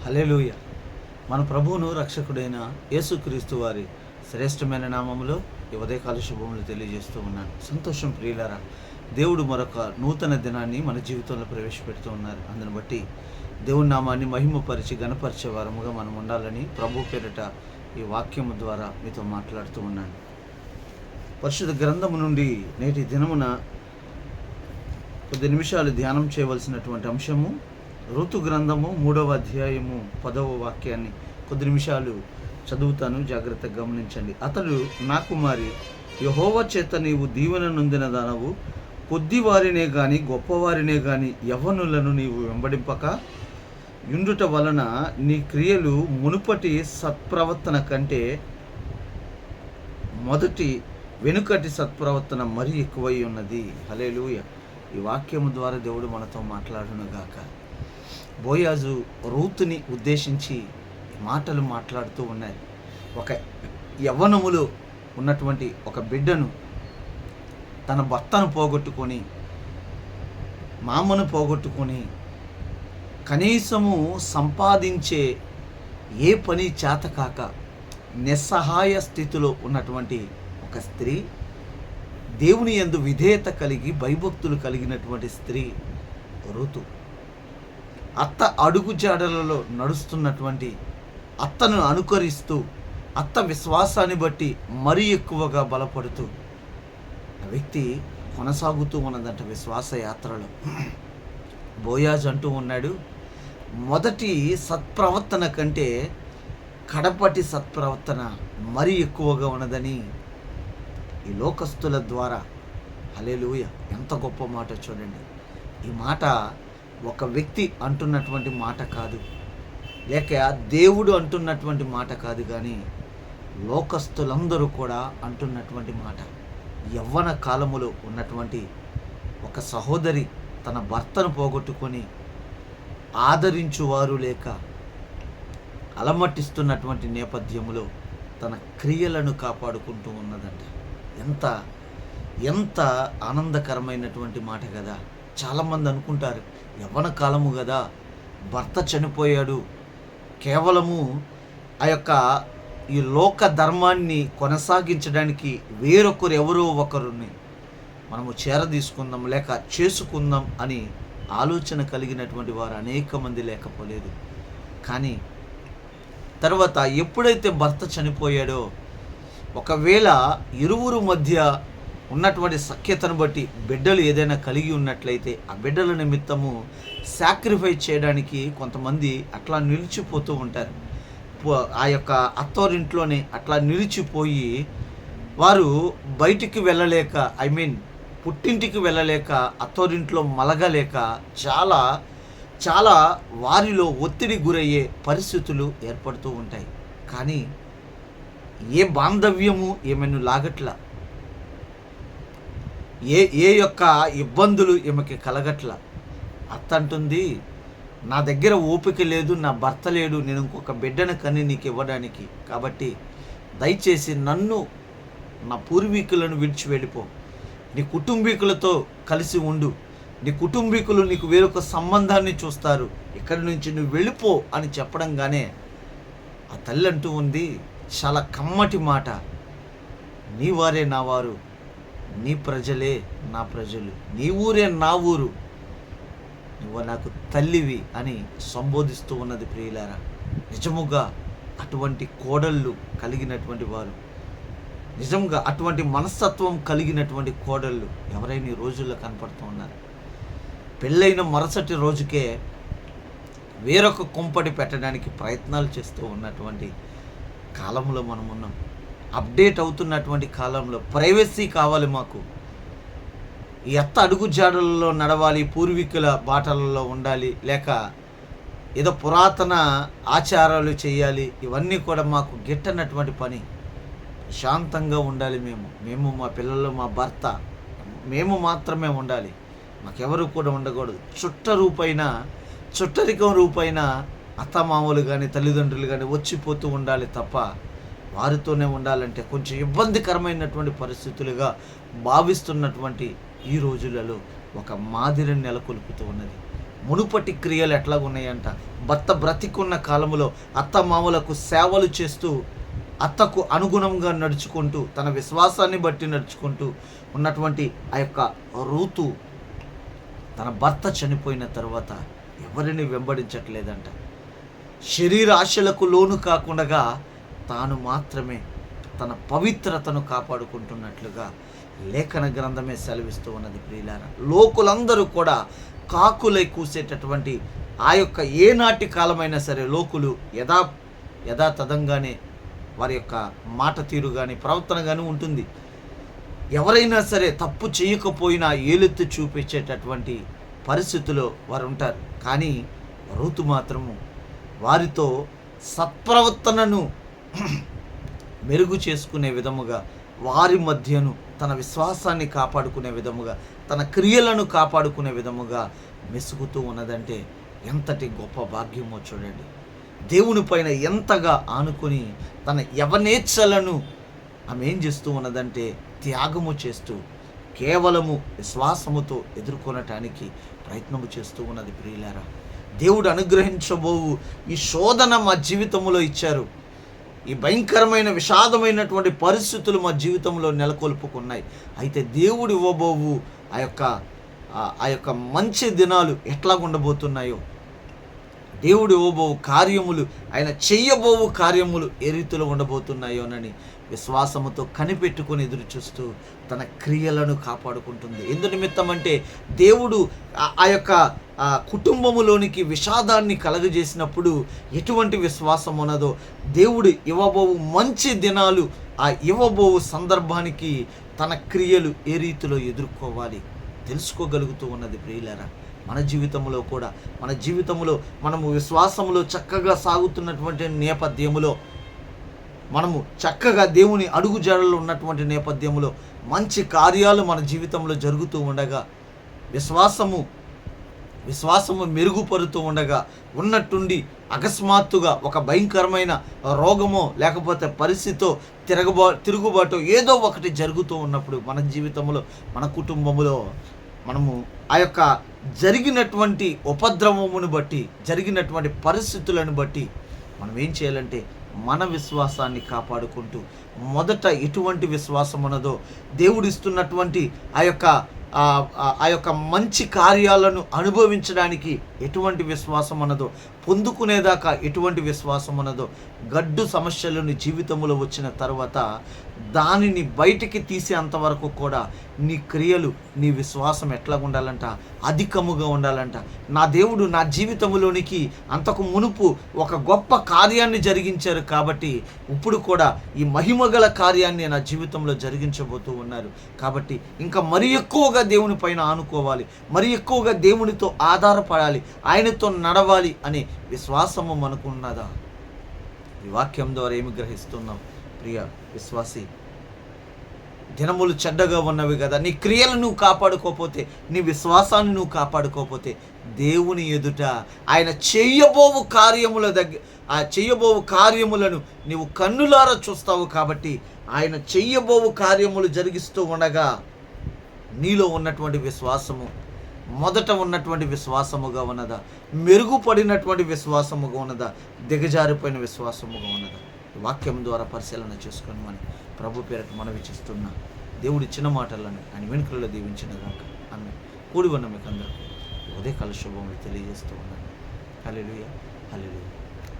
హల్లెలూయ. మన ప్రభువును రక్షకుడైన యేసుక్రీస్తు వారి శ్రేష్టమైన నామములో ఈ ఉదయకాల శుభములు తెలియజేస్తూ ఉన్నాను. సంతోషం ప్రియులారా, దేవుడు మరొక నూతన దినాన్ని మన జీవితంలో ప్రవేశపెడుతూ ఉన్నారు. అందుని బట్టి దేవుని నామాన్ని మహిమపరిచి గణపరిచే వారముగా మనం ఉండాలని ప్రభు పేరిట ఈ వాక్యము ద్వారా మీతో మాట్లాడుతూ ఉన్నాను. పరిశుద్ధ గ్రంథము నుండి నేటి దినమున కొద్ది నిమిషాలు ధ్యానం చేయవలసినటువంటి అంశము ఋతు గ్రంథము 3వ అధ్యాయము 10వ వాక్యాన్ని కొద్ది నిమిషాలు చదువుతాను, జాగ్రత్తగా గమనించండి. అతడు నా కుమారి, యెహోవా చేత నీవు దీవెన నొందిన దానవు, కొద్దివారినే గాని గొప్పవారినే గాని యవ్వనులను నీవు వెంబడింపక యుండుట వలన నీ క్రియలు మునుపటి సత్ప్రవర్తన కంటే వెనుకటి సత్ప్రవర్తన మరీ ఎక్కువై ఉన్నది. హల్లెలూయ. ఈ వాక్యము ద్వారా దేవుడు మనతో మాట్లాడునుగాక. బోయాజు రూతుని ఉద్దేశించి మాటలు మాట్లాడుతూ ఉన్నాయి. ఒక యవ్వనములో ఉన్నటువంటి ఒక బిడ్డను, తన భర్తను పోగొట్టుకొని, మామను పోగొట్టుకొని, కనీసము సంపాదించే ఏ పని చేతకాక నిస్సహాయ స్థితిలో ఉన్నటువంటి ఒక స్త్రీ, దేవుని యందు విధేయత కలిగి భయభక్తులు కలిగినటువంటి స్త్రీ ఋతు. అత్త అడుగుజాడలలో నడుస్తున్నటువంటి, అత్తను అనుకరిస్తూ, అత్త విశ్వాసాన్ని బట్టి మరీ ఎక్కువగా బలపడుతూ ఆ వ్యక్తి కొనసాగుతూ ఉన్నదంట విశ్వాస యాత్రలో. బోయాజు అంటూ ఉన్నాడు, మొదటి సత్ప్రవర్తన కంటే కడపటి సత్ప్రవర్తన మరీ ఎక్కువగా ఉన్నదని ఈ లోకస్తుల ద్వారా. హల్లెలూయ. ఎంత గొప్ప మాట చూడండి. ఈ మాట ఒక వ్యక్తి అంటున్నటువంటి మాట కాదు, లేక దేవుడు అంటున్నటువంటి మాట కాదు, కానీ లోకస్తులందరూ కూడా అంటున్నటువంటి మాట. యవ్వన కాలములో ఉన్నటువంటి ఒక సహోదరి తన భర్తను పోగొట్టుకొని ఆదరించువారు లేక అలమటిస్తున్నటువంటి నేపథ్యములో తన క్రియలను కాపాడుకుంటూ ఉన్నదంట. ఎంత ఆనందకరమైనటువంటి మాట కదా. చాలామంది అనుకుంటారు, యవ్వన కాలము కదా, భర్త చనిపోయాడు, కేవలము ఆ యొక్క ఈ లోక ధర్మాన్ని కొనసాగించడానికి వేరొకరు ఎవరో ఒకరిని మనము చేరదీసుకుందాం లేక చేసుకుందాం అని ఆలోచన కలిగినటువంటి వారు అనేక మంది లేకపోలేదు. కానీ తర్వాత ఎప్పుడైతే భర్త చనిపోయాడో, ఒకవేళ ఇరువురు మధ్య ఉన్నటువంటి సఖ్యతను బట్టి బిడ్డలు ఏదైనా కలిగి ఉన్నట్లయితే ఆ బిడ్డల నిమిత్తము సాక్రిఫైస్ చేయడానికి కొంతమంది అట్లా నిలిచిపోతూ ఉంటారు. ఆ యొక్క అత్తోరింట్లోనే అట్లా నిలిచిపోయి వారు బయటికి వెళ్ళలేక, పుట్టింటికి వెళ్ళలేక, అత్తోరింట్లో మలగలేక చాలా చాలా వారిలో ఒత్తిడి గురయ్యే పరిస్థితులు ఏర్పడుతూ ఉంటాయి. కానీ ఏ బాంధవ్యము ఏమైనా లాగట్ల, ఏ యొక్క ఇబ్బందులు ఈమెకి కలగట్ల. అత్త అంటుంది, నా దగ్గర ఓపిక లేదు, నా భర్త లేడు, నేను ఇంకొక బిడ్డను కని నీకు ఇవ్వడానికి, కాబట్టి దయచేసి నన్ను, నా పూర్వీకులను విడిచి వెళ్ళిపో, నీ కుటుంబీకులతో కలిసి ఉండు, నీ కుటుంబీకులు నీకు వేరొక సంబంధాన్ని చూస్తారు, ఇక్కడి నుంచి నువ్వు వెళ్ళిపో అని చెప్పడంగానే ఆ తల్లి అంటూ ఉంది చాలా కమ్మటి మాట, నీ వారే నా వారు, నీ ప్రజలే నా ప్రజలు, నీ ఊరే నా ఊరు, నువ్వు నాకు తల్లివి అని సంబోధిస్తూ ఉన్నది. ప్రియులారా, నిజముగా అటువంటి కోడళ్ళు కలిగినటువంటి వారు, నిజంగా అటువంటి మనస్తత్వం కలిగినటువంటి కోడళ్ళు ఎవరైనా ఈ రోజుల్లో కనపడుతూ ఉన్నారు. పెళ్ళైన మరుసటి రోజుకే వేరొక కుంపటి పెట్టడానికి ప్రయత్నాలు చేస్తూ ఉన్నటువంటి కాలంలో మనం ఉన్నాం. అప్డేట్ అవుతున్నటువంటి కాలంలో ప్రైవసీ కావాలి మాకు, ఈ అత్త అడుగు జాడలలో నడవాలి, పూర్వీకుల బాటలలో ఉండాలి, లేక ఏదో పురాతన ఆచారాలు చేయాలి, ఇవన్నీ కూడా మాకు గిట్టనటువంటి పని. శాంతంగా ఉండాలి, మేము మా పిల్లలు, మా భర్త, మేము మాత్రమే ఉండాలి, మాకెవరు కూడా ఉండకూడదు. చుట్టరికం రూపైన అత్తమామలు కానీ తల్లిదండ్రులు కానీ వచ్చిపోతూ ఉండాలి తప్ప వారితోనే ఉండాలంటే కొంచెం ఇబ్బందికరమైనటువంటి పరిస్థితులుగా భావిస్తున్నటువంటి ఈ రోజులలో ఒక మాదిరిని నెలకొల్పుతూ ఉన్నది. మునుపటి క్రియలు ఎట్లా ఉన్నాయంట? భర్త బ్రతికున్న కాలములో అత్తమామలకు సేవలు చేస్తూ, అత్తకు అనుగుణంగా నడుచుకుంటూ, తన విశ్వాసాన్ని బట్టి నడుచుకుంటూ ఉన్నటువంటి ఆ యొక్క రూతు తన భర్త చనిపోయిన తర్వాత ఎవరిని వెంబడించట్లేదంట. శరీర ఆశలకు లోను కాకుండా తాను మాత్రమే తన పవిత్రతను కాపాడుకుంటున్నట్లుగా లేఖన గ్రంథమే సెలవిస్తూ ఉన్నది ప్రియులారా. లోకులందరూ కూడా కాకులై కూసేటటువంటి ఆ యొక్క ఏనాటి కాలమైనా సరే లోకులు యథాతథంగానే వారి యొక్క మాట తీరు కానీ ప్రవర్తన కానీ ఉంటుంది. ఎవరైనా సరే తప్పు చేయకపోయినా ఏలెత్తి చూపించేటటువంటి పరిస్థితిలో వారు ఉంటారు. కానీ రూతు మాత్రము వారితో సత్ప్రవర్తనను మెరుగు చేసుకునే విధముగా, వారి మధ్యను తన విశ్వాసాన్ని కాపాడుకునే విధముగా, తన క్రియలను కాపాడుకునే విధముగా మెసుగుతూ ఉన్నదంటే ఎంతటి గొప్ప భాగ్యమో చూడండి. దేవుని పైన ఎంతగా ఆనుకొని తన యవనేచ్ఛలను ఆమె ఏం చేస్తూ ఉన్నదంటే త్యాగము చేస్తూ కేవలము విశ్వాసముతో ఎదుర్కొనటానికి ప్రయత్నము చేస్తూ ఉన్నది ప్రియులారా. దేవుడు అనుగ్రహించబోవు ఈ శోధన మా జీవితంలో ఇచ్చారు. ఈ భయంకరమైన విషాదమైనటువంటి పరిస్థితులు మా జీవితంలో నెలకొల్పుకున్నాయి. అయితే దేవుడు ఇవ్వబోవు ఆ యొక్క మంచి దినాలు ఎట్లా ఉండబోతున్నాయో, దేవుడు ఇవ్వబోవు కార్యములు, ఆయన చెయ్యబోవు కార్యములు ఏ రీతిలో ఉండబోతున్నాయోనని విశ్వాసముతో కనిపెట్టుకొని ఎదురు చూస్తూ తన క్రియలను కాపాడుకుంటుంది. ఎందు నిమిత్తం అంటే దేవుడు ఆ యొక్క కుటుంబములోనికి విషాదాన్ని కలగజేసినప్పుడు ఎటువంటి విశ్వాసం ఉన్నదో, దేవుడు ఇవ్వబోవు మంచి దినాలు, ఆ ఇవ్వబోవు సందర్భానికి తన క్రియలు ఏ రీతిలో ఎదుర్కోవాలి తెలుసుకోగలుగుతూ ఉన్నది ప్రియులారా. మన జీవితంలో కూడా, మన జీవితంలో మనము విశ్వాసంలో చక్కగా సాగుతున్నటువంటి నేపథ్యములో, మనము చక్కగా దేవుని అడుగుజాడల్లో ఉన్నటువంటి నేపథ్యంలో మంచి కార్యాలు మన జీవితంలో జరుగుతూ ఉండగా, విశ్వాసము మెరుగుపడుతూ ఉండగా, ఉన్నట్టుండి అకస్మాత్తుగా ఒక భయంకరమైన రోగమో లేకపోతే పరిస్థితితో తిరుగుబాటు ఏదో ఒకటి జరుగుతూ ఉన్నప్పుడు మన జీవితంలో, మన కుటుంబంలో మనము ఆ యొక్క జరిగినటువంటి ఉపద్రవమును బట్టి, జరిగినటువంటి పరిస్థితులను బట్టి మనం ఏం చేయాలంటే మన విశ్వాసాన్ని కాపాడుకుంటూ, మొదట ఎటువంటి విశ్వాసం ఉన్నదో, దేవుడిస్తున్నటువంటి ఆ యొక్క మంచి కార్యాలను అనుభవించడానికి ఎటువంటి విశ్వాసం ఉన్నదో, పొందుకునేదాకా ఎటువంటి విశ్వాసం ఉన్నదో, గడ్డు సమస్యలను జీవితంలో వచ్చిన తర్వాత దానిని బయటికి తీసేంతవరకు కూడా నీ క్రియలు, నీ విశ్వాసం ఎట్లా ఉండాలంట? అధికముగా ఉండాలంట. నా దేవుడు నా జీవితంలోనికి అంతకు మునుపు ఒక గొప్ప కార్యాన్ని జరిగించారు కాబట్టి ఇప్పుడు కూడా ఈ మహిమగల కార్యాన్ని నా జీవితంలో జరిగించబోతూ ఉన్నారు. కాబట్టి ఇంకా మరి ఎక్కువగా దేవుని పైన ఆనుకోవాలి, మరి ఎక్కువగా దేవునితో ఆధారపడాలి, ఆయనతో నడవాలి అనే విశ్వాసము మనకు ఉన్నదా? ఈ వాక్యం ద్వారా ఏమి గ్రహిస్తున్నాం ప్రియ విశ్వాసి? దినములు చెడ్డగా ఉన్నవి కదా, నీ క్రియలను నువ్వు కాపాడుకోకపోతే, నీ విశ్వాసాన్ని నువ్వు కాపాడుకోకపోతే దేవుని ఎదుట ఆయన చెయ్యబోవు కార్యములను నీవు కన్నులారా చూస్తావు. కాబట్టి ఆయన చెయ్యబోవు కార్యములు జరిగిస్తూ ఉండగా నీలో ఉన్నటువంటి విశ్వాసము మొదట ఉన్నటువంటి విశ్వాసముగా ఉన్నదా, మెరుగుపడినటువంటి విశ్వాసముగా ఉన్నదా, దిగజారిపోయిన విశ్వాసముగా ఉన్నదా? వాక్యం ద్వారా పరిశీలన చేసుకొని మనం ప్రభు పేరట మనవి చేస్తున్నా. దేవుడి చిన్న మాటలను ఆయన వెనుకలలో దీవించినగాక. ఆమె కూడి ఉన్న మీకు అందరికీ ఉదయకాల శుభములు తెలియజేస్తూ ఉన్నాను. హల్లెలూయా, హల్లెలూయా.